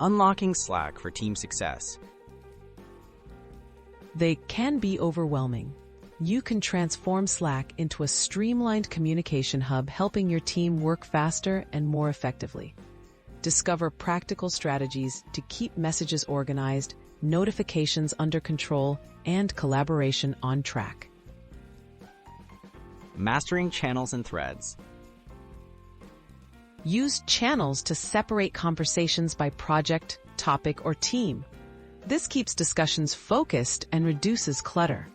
Unlocking Slack for team success. They can be overwhelming. You can transform Slack into a streamlined communication hub, helping your team work faster and more effectively. Discover practical strategies to keep messages organized, notifications under control, and collaboration on track. Mastering channels and threads. Use channels to separate conversations by project, topic, or team. This keeps discussions focused and reduces clutter.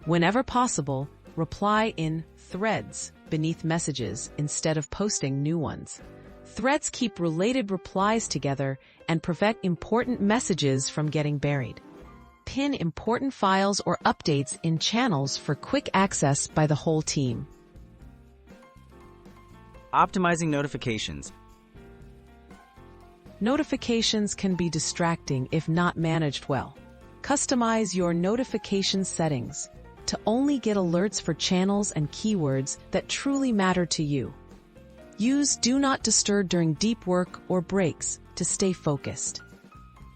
Whenever possible, reply in threads beneath messages instead of posting new ones. Threads keep related replies together and prevent important messages from getting buried. Pin important files or updates in channels for quick access by the whole team. Optimizing notifications. Notifications can be distracting if not managed well. Customize your notification settings to only get alerts for channels and keywords that truly matter to you. Use Do Not Disturb during deep work or breaks to stay focused.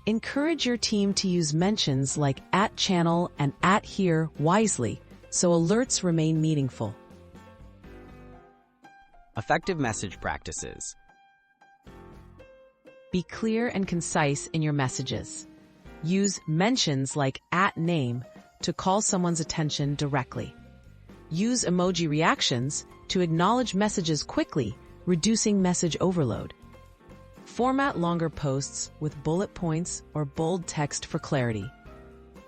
Encourage your team to use mentions like @channel and @here wisely so alerts remain meaningful. Effective message practices. Be clear and concise in your messages. Use mentions like @name to call someone's attention directly. Use emoji reactions to acknowledge messages quickly, reducing message overload. Format longer posts with bullet points or bold text for clarity.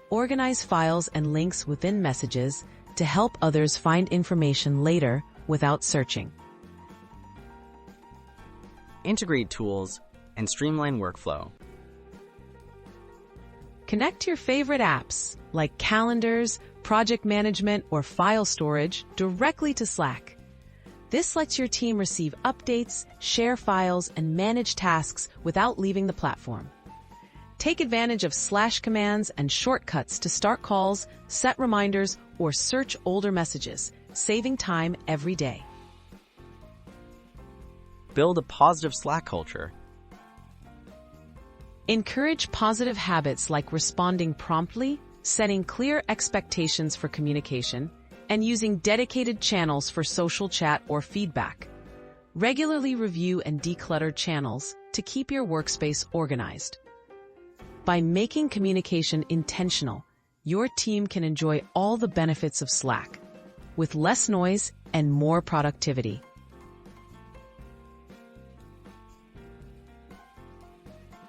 Organize files and links within messages to help others find information later without searching. Integrate tools and streamline workflow. Connect your favorite apps like calendars, project management, or file storage directly to Slack. This lets your team receive updates, share files, and manage tasks without leaving the platform. Take advantage of slash commands and shortcuts to start calls, set reminders, or search older messages, saving time every day. Build a positive Slack culture. Encourage positive habits like responding promptly, setting clear expectations for communication, and using dedicated channels for social chat or feedback. Regularly review and declutter channels to keep your workspace organized. By making communication intentional, your team can enjoy all the benefits of Slack, with less noise and more productivity.